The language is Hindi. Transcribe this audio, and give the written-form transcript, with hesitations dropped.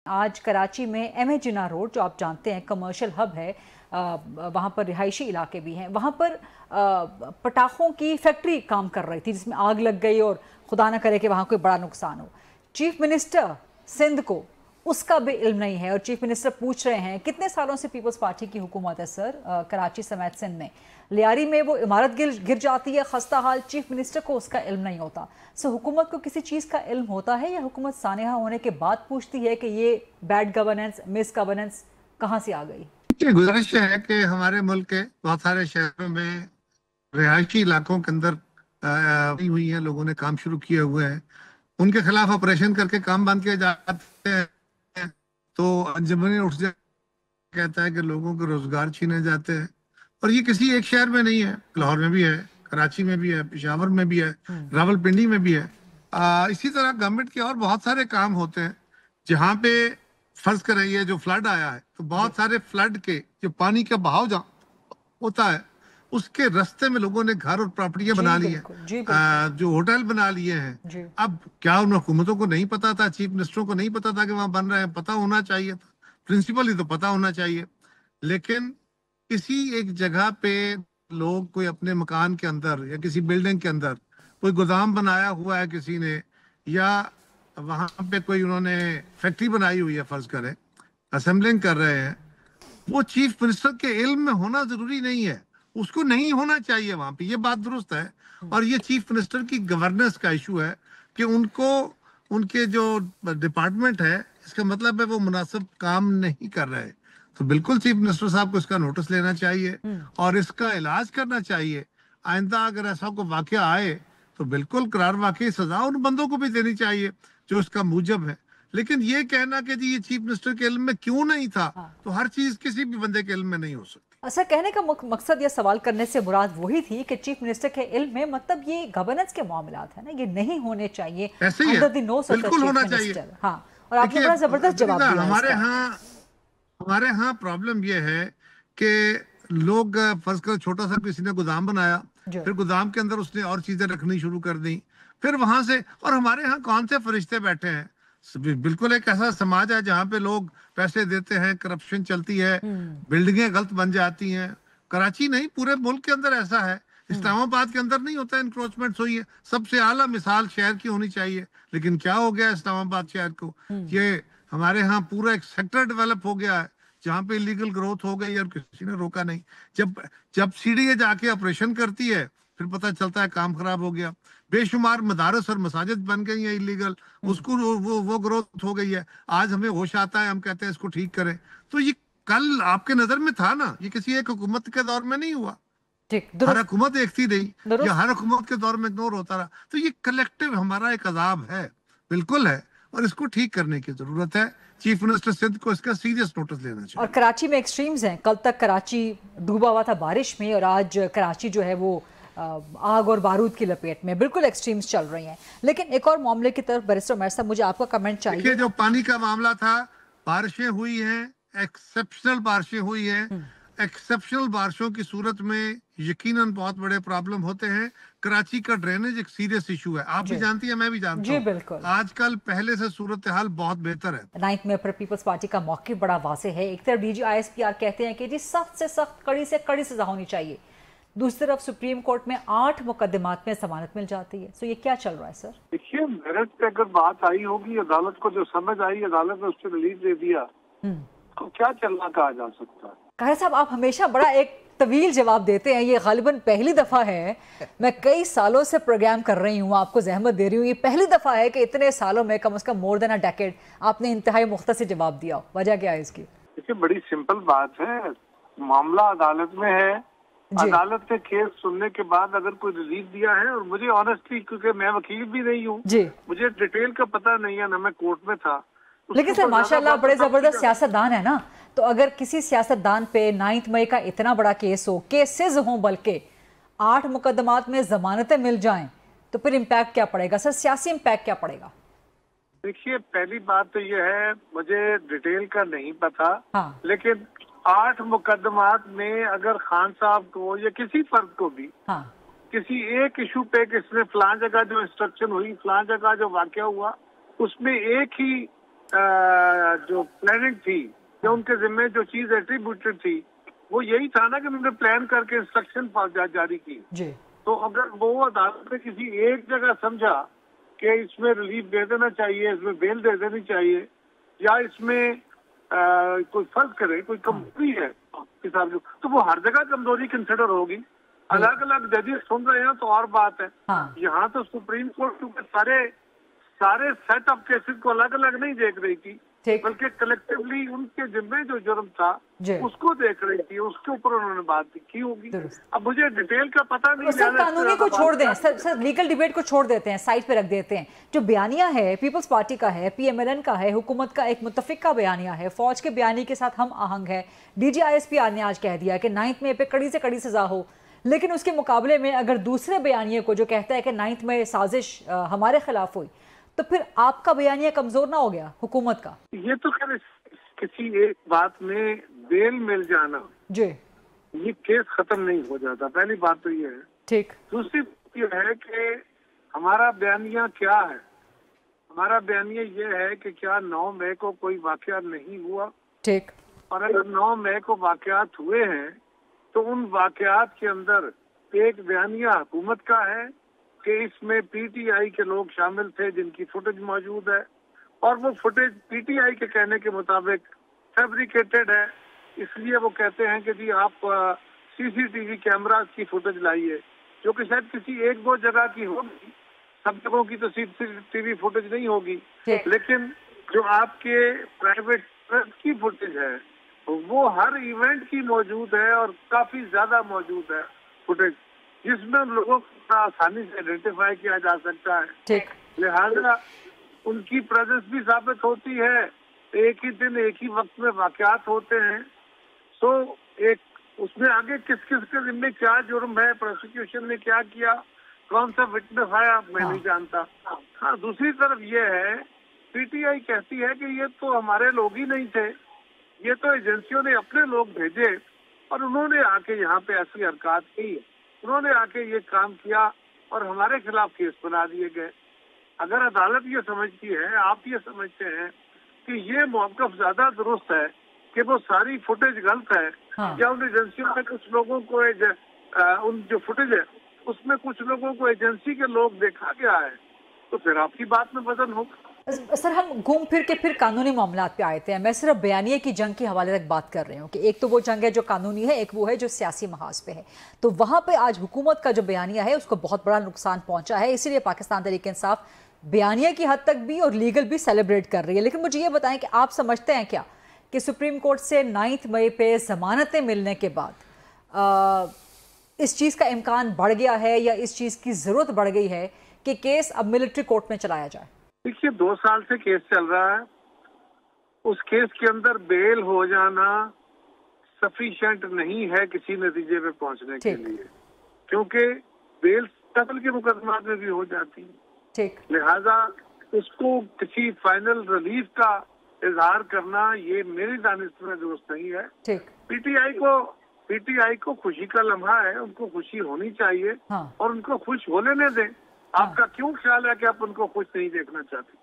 आज कराची में एम ए जिन्ना रोड, जो आप जानते हैं कमर्शियल हब है, वहाँ पर रिहायशी इलाके भी हैं, वहाँ पर पटाखों की फैक्ट्री काम कर रही थी जिसमें आग लग गई और खुदा न करे कि वहाँ कोई बड़ा नुकसान हो। चीफ मिनिस्टर सिंध को उसका भी इल्म नहीं है और चीफ मिनिस्टर पूछ रहे हैं कितने सालों से पीपल्स पार्टी की हुकूमत है सर कराची समेत सिंध में, लियारी में वो इमारत गिर जाती है, खस्ता हाल, चीफ मिनिस्टर को उसका इल्म नहीं होता। सो हुकूमत को किसी चीज़ का इल्म होता है या हुकूमत सानेहा होने के बाद पूछती है कि ये बैड गवर्नेंस, मिस गवर्नेंस कहाँ से आ गई? गुजारिश है कि हमारे मुल्क के बहुत सारे शहरों में रिहायशी इलाकों के अंदर हुई है, लोगों ने काम शुरू किए हुए हैं, उनके खिलाफ ऑपरेशन करके काम बंद किए जाते हैं तो अंजुमन उठ जाए, कहता है कि लोगों के रोजगार छीने जाते हैं। और ये किसी एक शहर में नहीं है, लाहौर में भी है, कराची में भी है, पेशावर में भी है, रावलपिंडी में भी है। इसी तरह गवर्नमेंट के और बहुत सारे काम होते हैं जहाँ पे फर्ज कर रही है जो फ्लड आया है तो बहुत सारे फ्लड के जो पानी का बहाव जहाँ होता है उसके रास्ते में लोगों ने घर और प्रॉपर्टियां बना ली है, जो होटल बना लिए हैं। अब क्या उन हुकूमतों को नहीं पता था, चीफ मिनिस्टरों को नहीं पता था कि वहां बन रहे हैं? पता होना चाहिए था, प्रिंसिपली तो पता होना चाहिए। लेकिन किसी एक जगह पे लोग कोई अपने मकान के अंदर या किसी बिल्डिंग के अंदर कोई गोदाम बनाया हुआ है किसी ने, या वहां पे कोई उन्होंने फैक्ट्री बनाई हुई है, फर्ज करें असेंबलिंग कर रहे हैं, वो चीफ मिनिस्टर के इल्म में होना जरूरी नहीं है, उसको नहीं होना चाहिए वहां पे, ये बात दुरुस्त है। और ये चीफ मिनिस्टर की गवर्नेंस का इशू है कि उनको उनके जो डिपार्टमेंट है, इसका मतलब है वो मुनासिब काम नहीं कर रहे, तो बिल्कुल चीफ मिनिस्टर साहब को इसका नोटिस लेना चाहिए और इसका इलाज करना चाहिए। आइंदा अगर ऐसा कोई वाकया आए तो बिल्कुल करार वाकई सजा उन बंदों को भी देनी चाहिए जो इसका मूजब है। लेकिन ये कहना कि जी ये चीफ मिनिस्टर के इल्म में क्यों नहीं था, तो हर चीज किसी भी बंदे के इल्म में नहीं हो सकती। अच्छा, कहने का मकसद या सवाल करने से मुराद वही थी कि चीफ मिनिस्टर के इल्म में, मतलब ये गवर्नेंस के मामलात है ना, ये नहीं होने चाहिए, ऐसे ही है, बिल्कुल होना चाहिए। हाँ, और आपने बड़ा जबरदस्त जवाब दिया। हमारे यहाँ प्रॉब्लम ये है कि लोग फर्ज कर छोटा सा किसी ने गोदाम बनाया, फिर गोदाम के अंदर उसने और चीजें रखनी शुरू कर दी, फिर वहां से, और हमारे यहाँ कौन से फरिश्ते बैठे हैं? बिल्कुल एक ऐसा समाज है जहाँ पे लोग पैसे देते हैं, करप्शन चलती है, बिल्डिंगें गलत बन जाती हैं। कराची नहीं, पूरे मुल्क के अंदर ऐसा है। इस्लामाबाद के अंदर नहीं होता, इंक्रोचमेंट हुई है, सबसे आला मिसाल शहर की होनी चाहिए, लेकिन क्या हो गया इस्लामाबाद शहर को, ये हमारे यहाँ पूरा एक सेक्टर डेवलप हो गया है जहाँ पे इलीगल ग्रोथ हो गई और किसी ने रोका नहीं। जब जब सीढ़ी जाके ऑपरेशन करती है फिर पता चलता है काम खराब हो गया। बेशुमार मदारस और मसाजिद बन गई हैं इलीगल, उसको वो ग्रोथ हो गई है। आज हमें होश आता है, हम कहते हैं इसको ठीक करें। तो ये कल आपके नजर में था ना, ये किसी एक हुकूमत के दौर में नहीं हुआ, हर हुकूमत एक थी नहीं, या हर हुकूमत के दौर में इग्नोर होता रहा। तो ये कलेक्टिव हमारा एक अजाब है, बिल्कुल है, और इसको ठीक करने की जरूरत है। चीफ मिनिस्टर सिंध को इसका सीरियस नोटिस लेना चाहिए। और कराची में एक्सट्रीम्स हैं, कल तक कराची डूबा हुआ था बारिश में और आज कराची जो है वो आग और बारूद की लपेट में, बिल्कुल एक्सट्रीम्स चल रही हैं। लेकिन एक और मामले की तरफ बैरिस्टर उमर साहब, मुझे आपका कमेंट चाहिए। जो पानी का मामला था, बारिशें हुई हैं, एक्सेप्शनल बारिशें हुई हैं, एक्सेप्शनल बारिशों की सूरत में यकीनन बहुत बड़े प्रॉब्लम होते हैं। कराची का ड्रेनेज एक सीरियस इशू है, आप भी जानती हैं, मैं भी जानता हूं। बिल्कुल, आजकल पहले से सूरत हाल बहुत बेहतर है। 9 मई पर पीपल्स पार्टी का मौक़िफ़ बड़ा वाज़ेह है। एक तरफ DGISPR कहते हैं कि जी सख्त से सख्त, कड़ी से कड़ी सजा होनी चाहिए, दूसरी तरफ सुप्रीम कोर्ट में 8 मुकदमात में जमानत मिल जाती है। सो ये क्या चल रहा है सर? देखिए, मेरिट पे अगर बात आई होगी, अदालत को जो समझ आई, अदालत ने उससे रिलीज दे दिया, तो क्या चलना कहा जा सकता है? कहर साहब, आप हमेशा बड़ा एक तवील जवाब देते हैं। ये गालिबन पहली दफा है, मैं कई सालों से प्रोग्राम कर रही हूँ, आपको जहमत दे रही हूँ, ये पहली दफा है कि इतने सालों में, कम से कम मोर देन अ डेकेड, आपने इंतहाई मुख्तसर जवाब दिया। वजह क्या है इसकी? देखिए, बड़ी सिंपल बात है, मामला अदालत में है, अदालत ने केस सुनने के बाद अगर कोई रिलीज दिया है, और मुझे ऑनेस्टली, क्योंकि मैं वकील भी नहीं हूँ, मुझे डिटेल का पता नहीं है, ना मैं कोर्ट में था। लेकिन सर माशाल्लाह बड़े जबरदस्त सियासतदान है ना, तो अगर किसी सियासतदान पे 9 मई का इतना बड़ा केस हो, केसेस हों, बल्कि 8 मुकदमात में जमानतें मिल जाएं, तो फिर इम्पैक्ट क्या पड़ेगा सर, सियासी इम्पैक्ट क्या पड़ेगा? देखिए, पहली बात तो ये है, मुझे डिटेल का नहीं पता, लेकिन 8 मुकदमात में अगर खान साहब को या किसी फर्द को भी किसी एक इशू पे, किसने फलां जगह जो इंस्ट्रक्शन हुई, फलां जगह जो वाकया हुआ, उसमें एक ही जो प्लानिंग थी, जो उनके जिम्मे जो चीज एट्रीब्यूटेड थी, वो यही था ना कि उन्होंने प्लान करके इंस्ट्रक्शन जारी की जी। तो अगर वो अदालत ने किसी एक जगह समझा कि इसमें रिलीफ दे देना चाहिए, इसमें बेल दे देनी चाहिए, या इसमें कोई फर्ज करे, कोई कमजोरी है किसान, तो वो हर जगह कमजोरी कंसिडर होगी। अलग अलग जजेस सुन रहे हैं तो और बात है। यहाँ तो सुप्रीम कोर्ट क्योंकि सारे सेट ऑफ केसेस को अलग अलग नहीं देख रही थी, बल्कि कलेक्टिवली उनके जिम्मे जो जुर्म था उसको देख रही थी, उसके ऊपर उन्होंने बात की होगी। अब मुझे डिटेल का पता नहीं। सर कानूनी को छोड़ दें, सर लीगल डिबेट को छोड़ देते हैं, साइड पे रख देते हैं। जो बयानिया है पीपल्स पार्टी का है, PMLN का है, हुकूमत का एक मुत्तफिक का बयानिया है, फौज के बयानी के साथ हम आहंग है। DGISP ने आज कह दिया कि 9 मई पे कड़ी से कड़ी सजा हो, लेकिन उसके मुकाबले में अगर दूसरे बयानिए को जो कहता है कि 9 मई साजिश हमारे खिलाफ हुई, तो फिर आपका बयानिया कमजोर ना हो गया हुकूमत का? ये तो खैर किसी एक बात में बेल मिल जाना जी, ये केस खत्म नहीं हो जाता। पहली बात तो ये है। ठीक। दूसरी ये है कि हमारा बयानिया क्या है। हमारा बयानिया ये है कि क्या 9 मई को कोई वाकया नहीं हुआ। ठीक। और अगर 9 मई को वाकयात हुए हैं तो उन वाकयात के अंदर एक बयानिया हुकूमत का है कि इसमें PTI के लोग शामिल थे जिनकी फुटेज मौजूद है, और वो फुटेज PTI के कहने के मुताबिक फैब्रिकेटेड है। इसलिए वो कहते हैं कि जी आप CCTV कैमरा की फुटेज लाइए, जो कि शायद किसी एक दो जगह की होगी, सब जगहों की तो CCTV फुटेज नहीं होगी, लेकिन जो आपके प्राइवेट की फुटेज है वो हर इवेंट की मौजूद है, और काफी ज्यादा मौजूद है फुटेज, जिसमें लोगों को आसानी से आइडेंटिफाई किया जा सकता है। ठीक। लिहाजा उनकी प्रेजेंस भी साबित होती है। एक ही दिन एक ही वक्त में वाकयात होते हैं, तो एक उसमें आगे किस किस के जिम्मे क्या जुर्म है, प्रोसिक्यूशन ने क्या किया, कौन सा विटनेस आया, मैं नहीं जानता। हाँ, दूसरी तरफ ये है PTI कहती है कि ये तो हमारे लोग ही नहीं थे, ये तो एजेंसियों ने अपने लोग भेजे और उन्होंने आके यहाँ पे ऐसी हरकत की, उन्होंने आके ये काम किया और हमारे खिलाफ केस बना दिए गए। अगर अदालत ये समझती है, आप ये समझते हैं कि ये मौक़िफ़ ज्यादा दुरुस्त है कि वो सारी फुटेज गलत है, या उन एजेंसियों में कुछ लोगों को उन जो फुटेज है उसमें कुछ लोगों को एजेंसी के लोग देखा गया है, तो फिर आपकी बात में वजन होगा। सर हम घूम फिर के फिर कानूनी मामलात पे आए थे। मैं सिर्फ बयानिए की जंग के हवाले तक बात कर रही हूँ कि एक तो वो जंग है जो कानूनी है, एक वो है जो सियासी महाज पे है। तो वहाँ पे आज हुकूमत का जो बयानिया है उसको बहुत बड़ा नुकसान पहुंचा है, इसीलिए पाकिस्तान तहरीक-ए-इंसाफ बयानिया की हद तक भी और लीगल भी सेलिब्रेट कर रही है। लेकिन मुझे ये बताएं कि आप समझते हैं क्या कि सुप्रीम कोर्ट से 9 मई पे जमानतें मिलने के बाद इस चीज़ का इम्कान बढ़ गया है, या इस चीज़ की ज़रूरत बढ़ गई है कि केस अब मिलिट्री कोर्ट में चलाया जाए? देखिए 2 साल से केस चल रहा है, उस केस के अंदर बेल हो जाना सफिशिएंट नहीं है किसी नतीजे पे पहुंचने के लिए, क्योंकि बेल कत्ल के मुकदमात में भी हो जाती है। ठीक। लिहाजा उसको किसी फाइनल रिलीफ का इजहार करना ये मेरी दानिश में दुरुस्त नहीं है। ठीक। PTI को खुशी का लम्हा है, उनको खुशी होनी चाहिए। हाँ। और उनको खुश हो लेने दें। आपका क्यों ख्याल है कि आप उनको खुश नहीं देखना चाहते?